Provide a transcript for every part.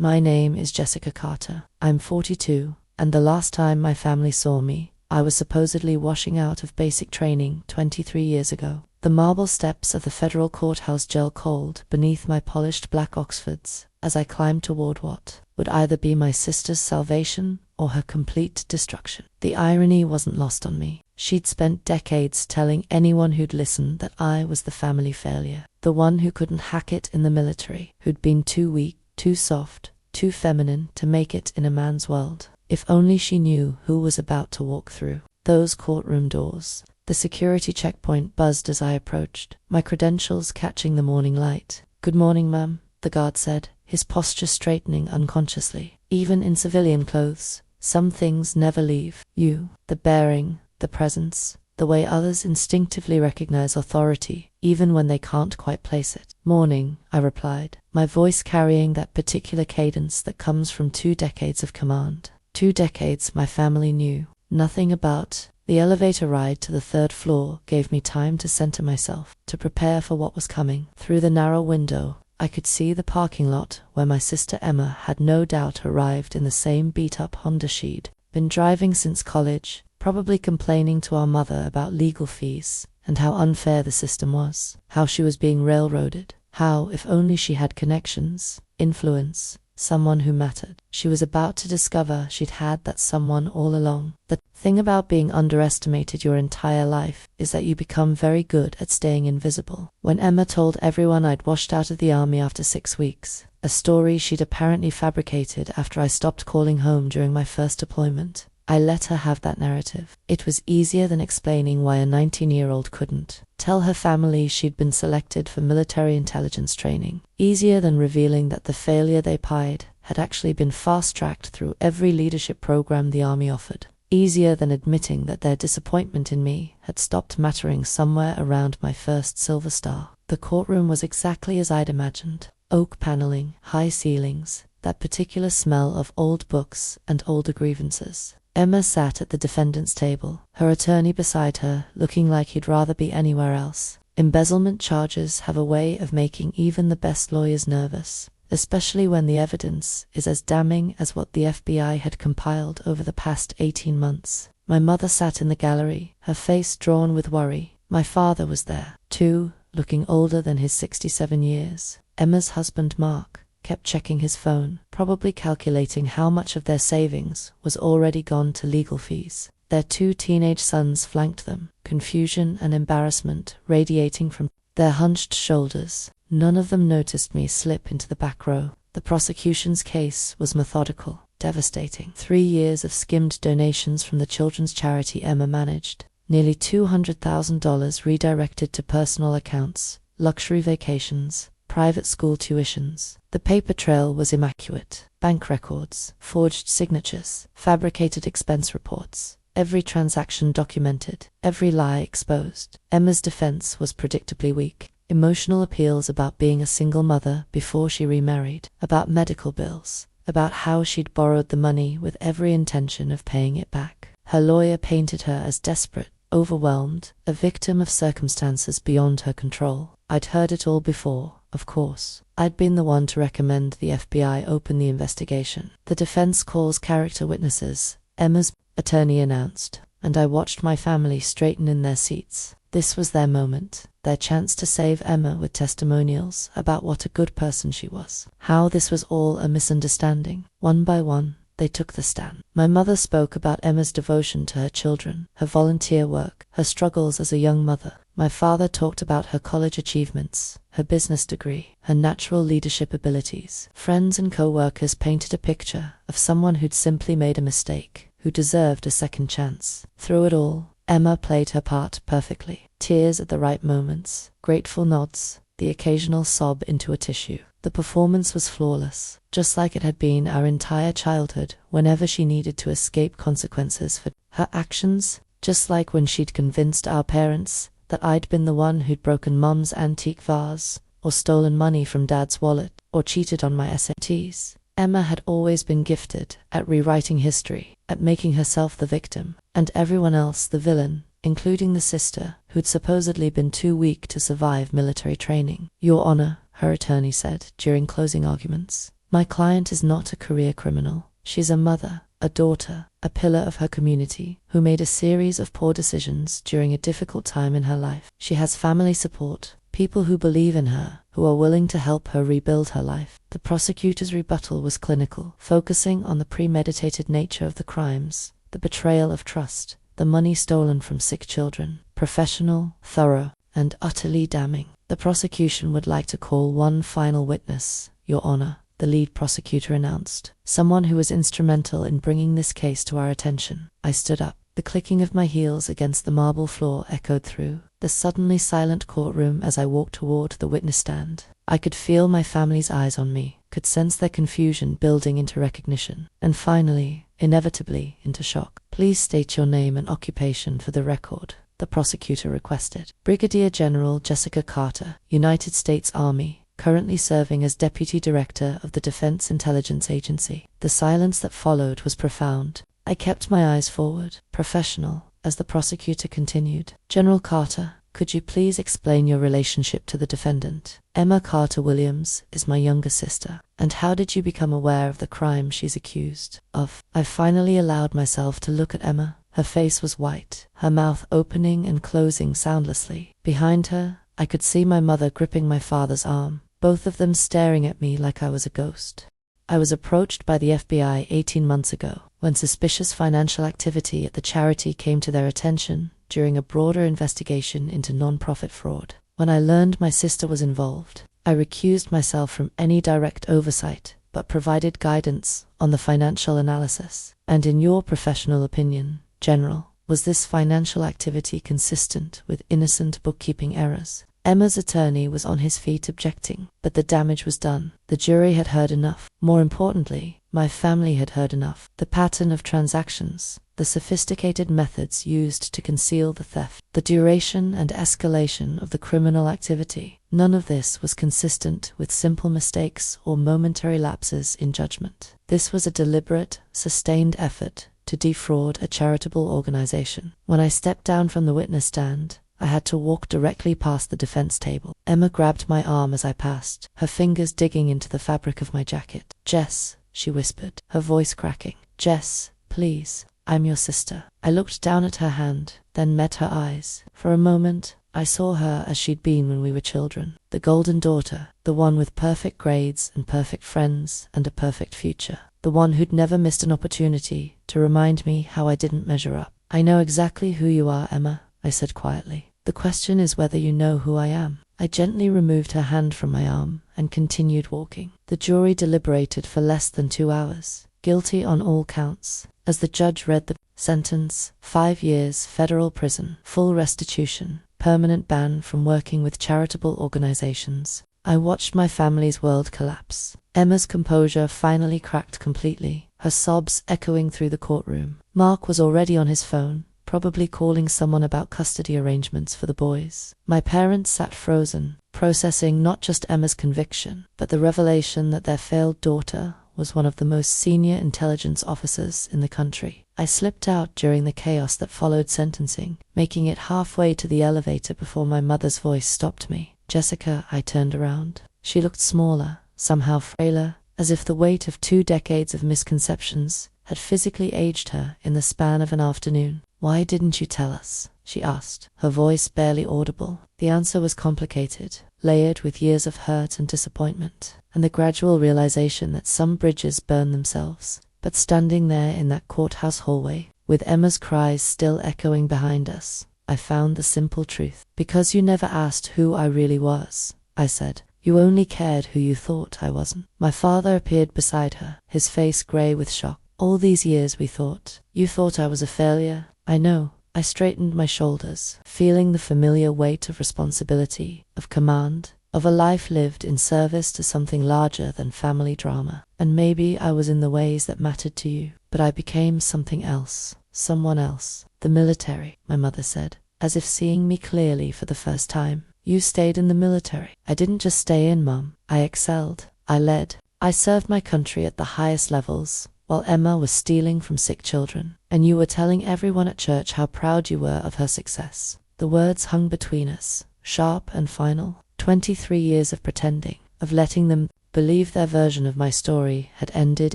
My name is Jessica Carter. I'm 42, and the last time my family saw me, I was supposedly washing out of basic training 23 years ago. The marble steps of the federal courthouse gel cold beneath my polished black Oxfords as I climbed toward what would either be my sister's salvation or her complete destruction. The irony wasn't lost on me. She'd spent decades telling anyone who'd listen that I was the family failure, the one who couldn't hack it in the military, who'd been too weak, too soft, too feminine to make it in a man's world. If only she knew who was about to walk through those courtroom doors. The security checkpoint buzzed as I approached, my credentials catching the morning light. "Good morning, ma'am," the guard said, his posture straightening unconsciously. Even in civilian clothes, some things never leave you. The bearing, the presence, the way others instinctively recognize authority, even when they can't quite place it. "Morning," I replied, my voice carrying that particular cadence that comes from 2 decades of command. 2 decades my family knew nothing about. The elevator ride to the 3rd floor gave me time to center myself, to prepare for what was coming. Through the narrow window, I could see the parking lot where my sister Emma had no doubt arrived in the same beat-up Honda she'd been driving since college, probably complaining to our mother about legal fees and how unfair the system was, how she was being railroaded, how, if only she had connections, influence, someone who mattered, she was about to discover she'd had that someone all along. The thing about being underestimated your entire life is that you become very good at staying invisible. When Emma told everyone I'd washed out of the army after 6 weeks, a story she'd apparently fabricated after I stopped calling home during my first deployment, I let her have that narrative. It was easier than explaining why a 19-year-old couldn't tell her family she'd been selected for military intelligence training. Easier than revealing that the failure they pied had actually been fast-tracked through every leadership program the Army offered. Easier than admitting that their disappointment in me had stopped mattering somewhere around my first silver star. The courtroom was exactly as I'd imagined. Oak paneling, high ceilings, that particular smell of old books and older grievances. Emma sat at the defendant's table, her attorney beside her, looking like he'd rather be anywhere else. Embezzlement charges have a way of making even the best lawyers nervous, especially when the evidence is as damning as what the FBI had compiled over the past 18 months. My mother sat in the gallery, her face drawn with worry. My father was there, too, looking older than his 67 years. Emma's husband, Mark, kept checking his phone, probably calculating how much of their savings was already gone to legal fees. Their 2 teenage sons flanked them, confusion and embarrassment radiating from their hunched shoulders. None of them noticed me slip into the back row. The prosecution's case was methodical, devastating. 3 years of skimmed donations from the children's charity Emma managed. Nearly $200,000 redirected to personal accounts, luxury vacations, private school tuitions. The paper trail was immaculate. Bank records, forged signatures, fabricated expense reports. Every transaction documented, every lie exposed. Emma's defense was predictably weak. Emotional appeals about being a single mother before she remarried, about medical bills, about how she'd borrowed the money with every intention of paying it back. Her lawyer painted her as desperate, overwhelmed, a victim of circumstances beyond her control. I'd heard it all before, of course. I'd been the one to recommend the FBI open the investigation. "The defense calls character witnesses," Emma's attorney announced, and I watched my family straighten in their seats. This was their moment, their chance to save Emma with testimonials about what a good person she was. How this was all a misunderstanding. One by one, they took the stand. My mother spoke about Emma's devotion to her children, her volunteer work, her struggles as a young mother. My father talked about her college achievements, her business degree, her natural leadership abilities. Friends and co-workers painted a picture of someone who'd simply made a mistake, who deserved a second chance. Through it all, Emma played her part perfectly. Tears at the right moments, grateful nods, the occasional sob into a tissue. The performance was flawless, just like it had been our entire childhood whenever she needed to escape consequences for her actions, just like when she'd convinced our parents that I'd been the one who'd broken Mom's antique vase, or stolen money from Dad's wallet, or cheated on my SATs. Emma had always been gifted at rewriting history, at making herself the victim, and everyone else the villain, including the sister, who'd supposedly been too weak to survive military training. "Your Honor," her attorney said during closing arguments, My client is not a career criminal. She's a mother, a daughter, a pillar of her community, who made a series of poor decisions during a difficult time in her life. She has family support, people who believe in her, who are willing to help her rebuild her life. The prosecutor's rebuttal was clinical, focusing on the premeditated nature of the crimes, the betrayal of trust, the money stolen from sick children. Professional, thorough, and utterly damning. The prosecution would like to call one final witness, Your Honor, the lead prosecutor announced, someone who was instrumental in bringing this case to our attention. I stood up. The clicking of my heels against the marble floor echoed through the suddenly silent courtroom as I walked toward the witness stand. I could feel my family's eyes on me, could sense their confusion building into recognition, and finally, inevitably, into shock. Please state your name and occupation for the record, the prosecutor requested. Brigadier General Jessica Carter, United States Army, currently serving as Deputy Director of the Defense Intelligence Agency. The silence that followed was profound. I kept my eyes forward, professional, as the prosecutor continued. General Carter, could you please explain your relationship to the defendant? Emma Carter Williams is my younger sister. And how did you become aware of the crime she's accused of? I finally allowed myself to look at Emma. Her face was white, her mouth opening and closing soundlessly. Behind her, I could see my mother gripping my father's arm, both of them staring at me like I was a ghost. I was approached by the FBI 18 months ago, when suspicious financial activity at the charity came to their attention during a broader investigation into non-profit fraud. When I learned my sister was involved, I recused myself from any direct oversight, but provided guidance on the financial analysis. And in your professional opinion, General, was this financial activity consistent with innocent bookkeeping errors? Emma's attorney was on his feet objecting, but the damage was done. The jury had heard enough. More importantly, my family had heard enough. The pattern of transactions, the sophisticated methods used to conceal the theft, the duration and escalation of the criminal activity. None of this was consistent with simple mistakes or momentary lapses in judgment. This was a deliberate, sustained effort to defraud a charitable organization. When I stepped down from the witness stand, I had to walk directly past the defense table. Emma grabbed my arm as I passed, her fingers digging into the fabric of my jacket. Jess, she whispered, her voice cracking. Jess, please, I'm your sister. I looked down at her hand, then met her eyes. For a moment, I saw her as she'd been when we were children. The golden daughter, the one with perfect grades and perfect friends and a perfect future. The one who'd never missed an opportunity to remind me how I didn't measure up. I know exactly who you are, Emma, I said quietly. The question is whether you know who I am. I gently removed her hand from my arm and continued walking. The jury deliberated for less than 2 hours, guilty on all counts. As the judge read the sentence, 5 years federal prison, full restitution, permanent ban from working with charitable organizations, I watched my family's world collapse. Emma's composure finally cracked completely, her sobs echoing through the courtroom. Mark was already on his phone, probably calling someone about custody arrangements for the boys. My parents sat frozen, processing not just Emma's conviction, but the revelation that their failed daughter was one of the most senior intelligence officers in the country. I slipped out during the chaos that followed sentencing, making it halfway to the elevator before my mother's voice stopped me. Jessica, I turned around. She looked smaller, somehow frailer, as if the weight of 2 decades of misconceptions had physically aged her in the span of an afternoon. Why didn't you tell us? She asked, her voice barely audible. The answer was complicated, layered with years of hurt and disappointment, and the gradual realization that some bridges burn themselves. But standing there in that courthouse hallway, with Emma's cries still echoing behind us, I found the simple truth. Because you never asked who I really was, I said. You only cared who you thought I wasn't. My father appeared beside her, his face gray with shock. All these years we thought. You thought I was a failure. I know. I straightened my shoulders, feeling the familiar weight of responsibility, of command, of a life lived in service to something larger than family drama. And maybe I was in the ways that mattered to you, but I became something else, someone else. The military, my mother said, as if seeing me clearly for the first time. You stayed in the military. I didn't just stay in, Mum. I excelled. I led. I served my country at the highest levels, while Emma was stealing from sick children, and you were telling everyone at church how proud you were of her success. The words hung between us, sharp and final. 23 years of pretending, of letting them believed their version of my story had ended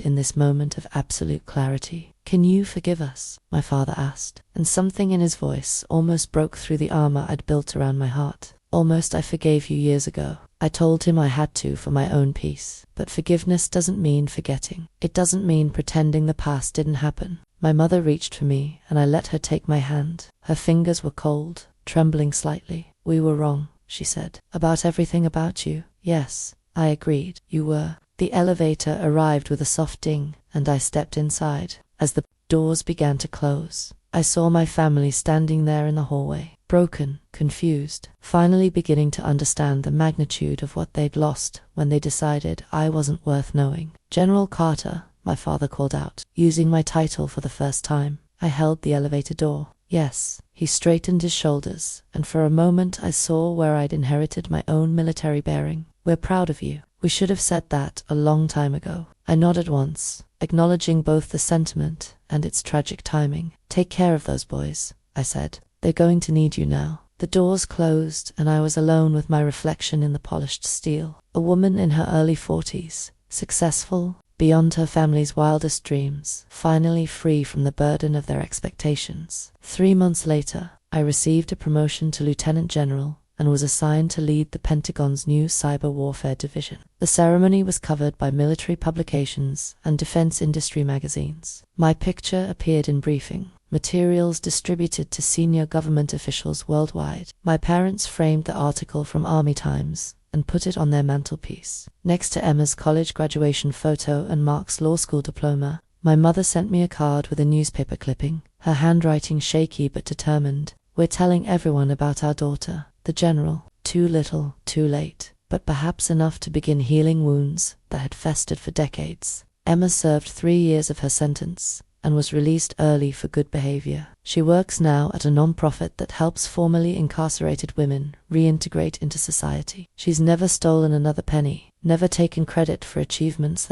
in this moment of absolute clarity. "Can you forgive us?" my father asked, and something in his voice almost broke through the armor I'd built around my heart. "Almost. I forgave you years ago." I told him I had to for my own peace. But forgiveness doesn't mean forgetting. It doesn't mean pretending the past didn't happen. My mother reached for me, and I let her take my hand. Her fingers were cold, trembling slightly. "We were wrong," she said. "About everything about you." "Yes," I agreed. "You were." The elevator arrived with a soft ding, and I stepped inside. As the doors began to close, I saw my family standing there in the hallway, broken, confused, finally beginning to understand the magnitude of what they'd lost when they decided I wasn't worth knowing. "General Carter," my father called out, using my title for the first time. I held the elevator door. "Yes." He straightened his shoulders, and for a moment I saw where I'd inherited my own military bearing. "We're proud of you. We should have said that a long time ago." I nodded once, acknowledging both the sentiment and its tragic timing. "Take care of those boys," I said. "They're going to need you now." The doors closed, and I was alone with my reflection in the polished steel. A woman in her early 40s, successful, beyond her family's wildest dreams, finally free from the burden of their expectations. 3 months later, I received a promotion to Lieutenant General and was assigned to lead the Pentagon's new cyber warfare division. The ceremony was covered by military publications and defense industry magazines. My picture appeared in briefing materials distributed to senior government officials worldwide. My parents framed the article from Army Times and put it on their mantelpiece. Next to Emma's college graduation photo and Mark's law school diploma, my mother sent me a card with a newspaper clipping, her handwriting shaky but determined. "We're telling everyone about our daughter, the General. Too little, too late, but perhaps enough to begin healing wounds that had festered for decades." Emma served 3 years of her sentence and was released early for good behavior. She works now at a non-profit that helps formerly incarcerated women reintegrate into society. She's never stolen another penny, never taken credit for achievements